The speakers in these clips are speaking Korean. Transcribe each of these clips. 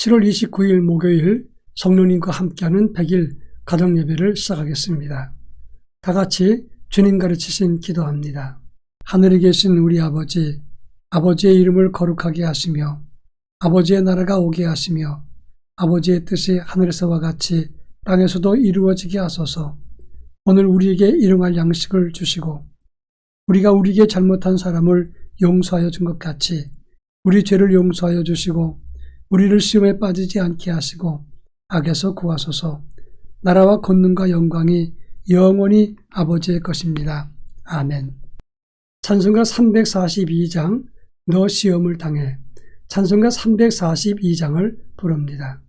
7월 29일 목요일 성령님과 함께하는 100일 가정예배를 시작하겠습니다. 다 같이 주님 가르치신 기도합니다. 하늘에 계신 우리 아버지, 아버지의 이름을 거룩하게 하시며 아버지의 나라가 오게 하시며 아버지의 뜻이 하늘에서와 같이 땅에서도 이루어지게 하소서. 오늘 우리에게 일용할 양식을 주시고 우리가 우리에게 잘못한 사람을 용서하여 준 것 같이 우리 죄를 용서하여 주시고 우리를 시험에 빠지지 않게 하시고 악에서 구하소서. 나라와 권능과 영광이 영원히 아버지의 것입니다. 아멘. 찬송가 342장 너 시험을 당해. 찬송가 342장을 부릅니다.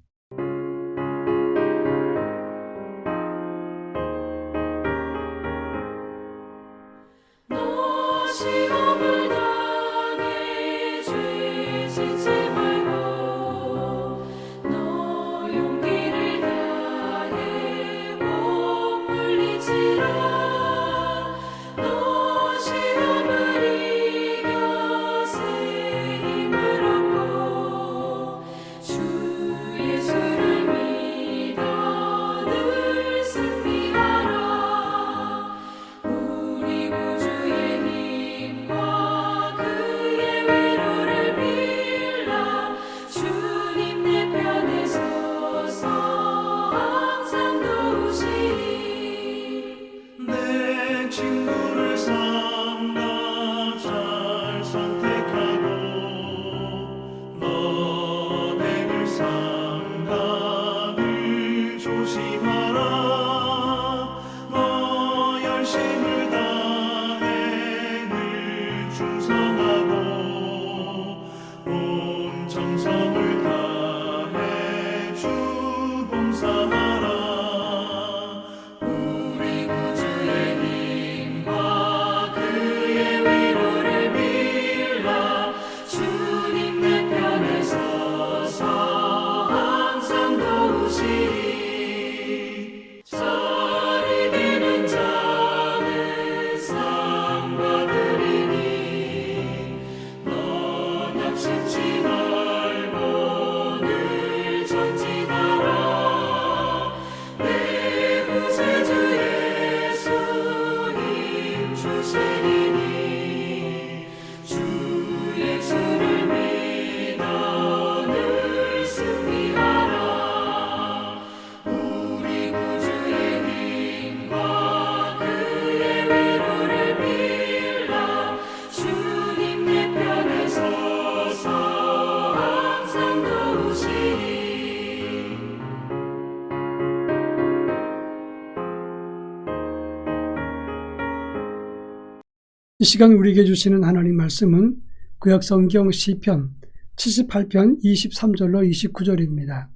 이 시간 우리에게 주시는 하나님 말씀은 구약성경 시편 78편 23절로 29절입니다.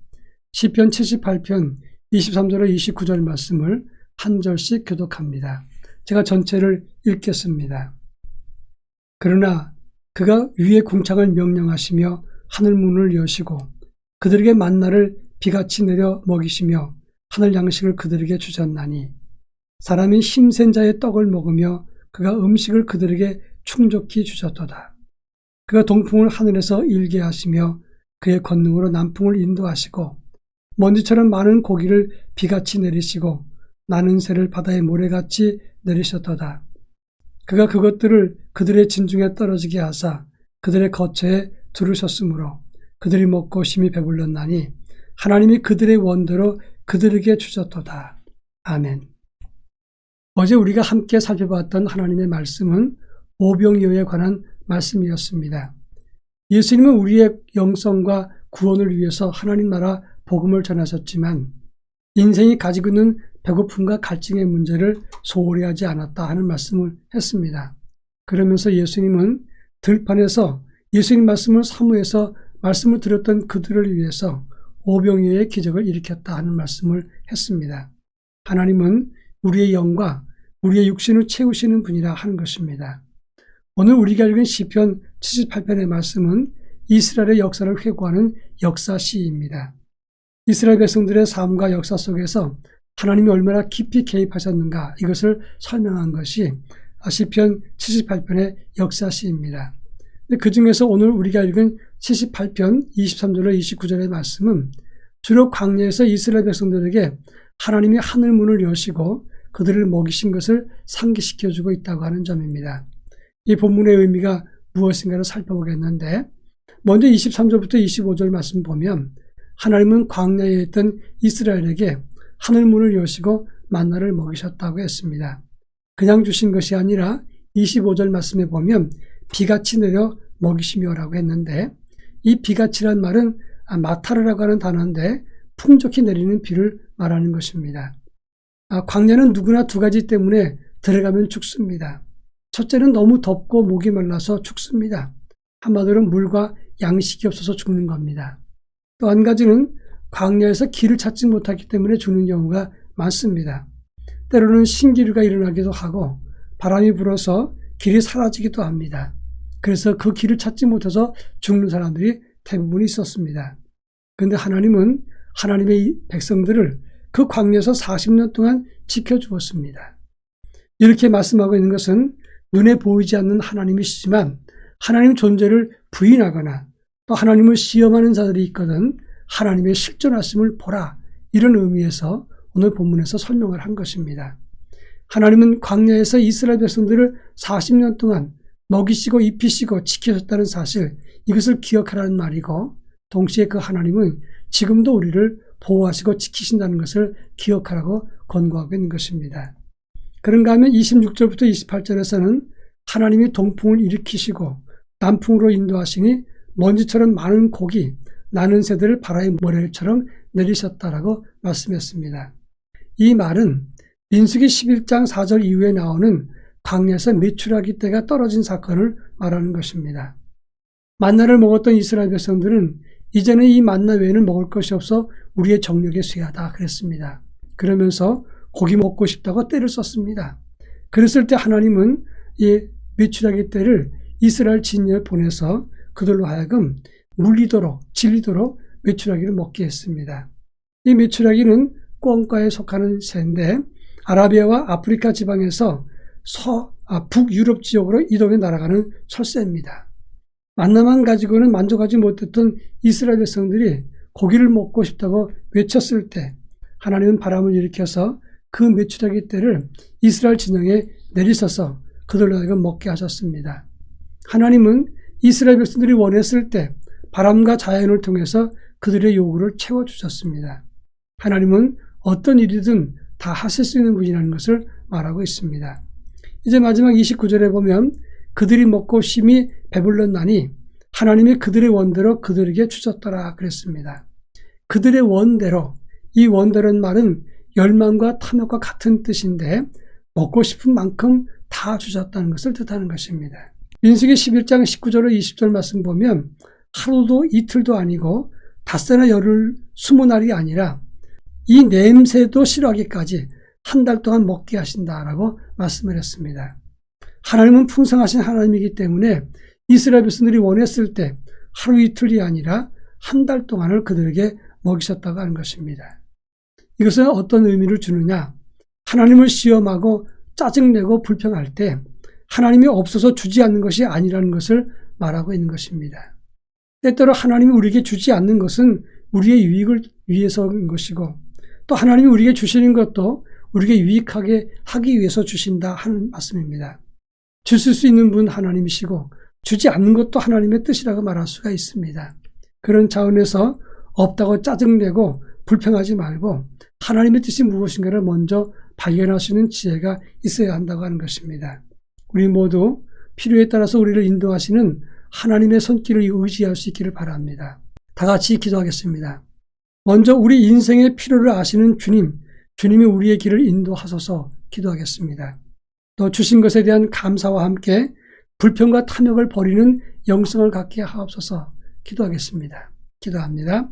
시편 78편 23절로 29절 말씀을 한 절씩 교독합니다. 제가 전체를 읽겠습니다. 그러나 그가 위의 궁창을 명령하시며 하늘문을 여시고 그들에게 만나를 비같이 내려 먹이시며 하늘 양식을 그들에게 주셨나니 사람이 힘센 자의 떡을 먹으며 그가 음식을 그들에게 충족히 주셨도다. 그가 동풍을 하늘에서 일게 하시며 그의 권능으로 남풍을 인도하시고 먼지처럼 많은 고기를 비같이 내리시고 나는 새를 바다의 모래같이 내리셨도다. 그가 그것들을 그들의 진중에 떨어지게 하사 그들의 거처에 두르셨으므로 그들이 먹고 심히 배불렀나니 하나님이 그들의 원대로 그들에게 주셨도다. 아멘. 어제 우리가 함께 살펴봤던 하나님의 말씀은 오병이어에 관한 말씀이었습니다. 예수님은 우리의 영성과 구원을 위해서 하나님 나라 복음을 전하셨지만 인생이 가지고 있는 배고픔과 갈증의 문제를 소홀히 하지 않았다 하는 말씀을 했습니다. 그러면서 예수님은 들판에서 예수님 말씀을 사모해서 말씀을 들었던 그들을 위해서 오병이어의 기적을 일으켰다 하는 말씀을 했습니다. 하나님은 우리의 영과 우리의 육신을 채우시는 분이라 하는 것입니다. 오늘 우리가 읽은 시편 78편의 말씀은 이스라엘의 역사를 회고하는 역사시입니다. 이스라엘 백성들의 삶과 역사 속에서 하나님이 얼마나 깊이 개입하셨는가 이것을 설명한 것이 시편 78편의 역사시입니다. 그 중에서 오늘 우리가 읽은 78편 23절로 29절의 말씀은 주로 광야에서 이스라엘 백성들에게 하나님이 하늘 문을 여시고 그들을 먹이신 것을 상기시켜주고 있다고 하는 점입니다. 이 본문의 의미가 무엇인가를 살펴보겠는데, 먼저 23절부터 25절 말씀 보면 하나님은 광야에 있던 이스라엘에게 하늘 문을 여시고 만나를 먹이셨다고 했습니다. 그냥 주신 것이 아니라 25절 말씀에 보면 비같이 내려 먹이시며라고 했는데, 이 비같이란 말은 마타르라고 하는 단어인데 풍족히 내리는 비를 말하는 것입니다. 광야는 누구나 두 가지 때문에 들어가면 죽습니다. 첫째는 너무 덥고 목이 말라서 죽습니다. 한마디로 물과 양식이 없어서 죽는 겁니다. 또 한 가지는 광야에서 길을 찾지 못하기 때문에 죽는 경우가 많습니다. 때로는 신기류가 일어나기도 하고 바람이 불어서 길이 사라지기도 합니다. 그래서 그 길을 찾지 못해서 죽는 사람들이 대부분 있었습니다. 그런데 하나님은 하나님의 백성들을 그 광야에서 40년 동안 지켜주었습니다. 이렇게 말씀하고 있는 것은 눈에 보이지 않는 하나님이시지만 하나님 존재를 부인하거나 또 하나님을 시험하는 자들이 있거든 하나님의 실존하심을 보라, 이런 의미에서 오늘 본문에서 설명을 한 것입니다. 하나님은 광야에서 이스라엘 백성들을 40년 동안 먹이시고 입히시고 지키셨다는 사실, 이것을 기억하라는 말이고, 동시에 그 하나님은 지금도 우리를 보호하시고 지키신다는 것을 기억하라고 권고하고 있는 것입니다. 그런가 하면 26절부터 28절에서는 하나님이 동풍을 일으키시고 남풍으로 인도하시니 먼지처럼 많은 곡이 나는 새들을 바라의 모래처럼 내리셨다라고 말씀했습니다. 이 말은 민수기 11장 4절 이후에 나오는 광야에서 메추라기 떼가 떨어진 사건을 말하는 것입니다. 만나를 먹었던 이스라엘 백성들은 이제는 이 만나 외에는 먹을 것이 없어 우리의 정력에 쇠하다 그랬습니다. 그러면서 고기 먹고 싶다고 떼를 썼습니다. 그랬을 때 하나님은 이 메추라기 떼를 이스라엘 진영에 보내서 그들로 하여금 물리도록 질리도록 메추라기를 먹게 했습니다. 이 메추라기는 꿩과에 속하는 새인데 아라비아와 아프리카 지방에서 북유럽 지역으로 이동해 날아가는 철새입니다. 만나만 가지고는 만족하지 못했던 이스라엘 백성들이 고기를 먹고 싶다고 외쳤을 때 하나님은 바람을 일으켜서 그 메추라기 떼를 이스라엘 진영에 내리셔서 그들로 하여금 먹게 하셨습니다. 하나님은 이스라엘 백성들이 원했을 때 바람과 자연을 통해서 그들의 요구를 채워주셨습니다. 하나님은 어떤 일이든 다 하실 수 있는 분이라는 것을 말하고 있습니다. 이제 마지막 29절에 보면 그들이 먹고 심히 배불렀나니 하나님이 그들의 원대로 그들에게 주셨더라 그랬습니다. 그들의 원대로, 이 원대로는 말은 열망과 탐욕과 같은 뜻인데 먹고 싶은 만큼 다 주셨다는 것을 뜻하는 것입니다. 민수기 11장 19절로 20절 말씀 보면 하루도 이틀도 아니고 닷새나 열흘 20날이 아니라 이 냄새도 싫어하기까지 한 달 동안 먹게 하신다라고 말씀을 했습니다. 하나님은 풍성하신 하나님이기 때문에 이스라엘 백성들이 원했을 때 하루 이틀이 아니라 한 달 동안을 그들에게 먹이셨다고 하는 것입니다. 이것은 어떤 의미를 주느냐? 하나님을 시험하고 짜증내고 불평할 때 하나님이 없어서 주지 않는 것이 아니라는 것을 말하고 있는 것입니다. 때때로 하나님이 우리에게 주지 않는 것은 우리의 유익을 위해서인 것이고 또 하나님이 우리에게 주시는 것도 우리에게 유익하게 하기 위해서 주신다 하는 말씀입니다. 주실 수 있는 분 하나님이시고 주지 않는 것도 하나님의 뜻이라고 말할 수가 있습니다. 그런 차원에서 없다고 짜증내고 불평하지 말고 하나님의 뜻이 무엇인가를 먼저 발견할 수 있는 지혜가 있어야 한다고 하는 것입니다. 우리 모두 필요에 따라서 우리를 인도하시는 하나님의 손길을 의지할 수 있기를 바랍니다. 다 같이 기도하겠습니다. 먼저 우리 인생의 필요를 아시는 주님이 우리의 길을 인도하소서 기도하겠습니다. 또 주신 것에 대한 감사와 함께 불평과 탐욕을 버리는 영성을 갖게 하옵소서 기도하겠습니다. 기도합니다.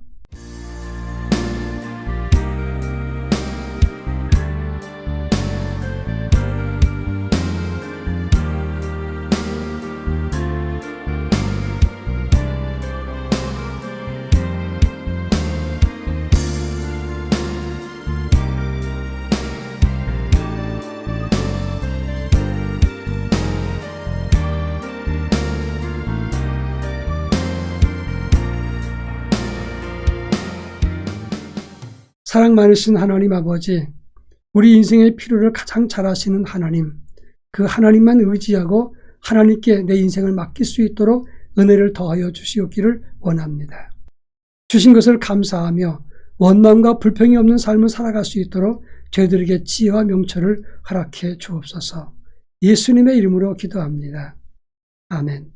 사랑 많으신 하나님 아버지, 우리 인생의 필요를 가장 잘 아시는 하나님, 그 하나님만 의지하고 하나님께 내 인생을 맡길 수 있도록 은혜를 더하여 주시옵기를 원합니다. 주신 것을 감사하며 원망과 불평이 없는 삶을 살아갈 수 있도록 저희들에게 지혜와 명철을 허락해 주옵소서. 예수님의 이름으로 기도합니다. 아멘.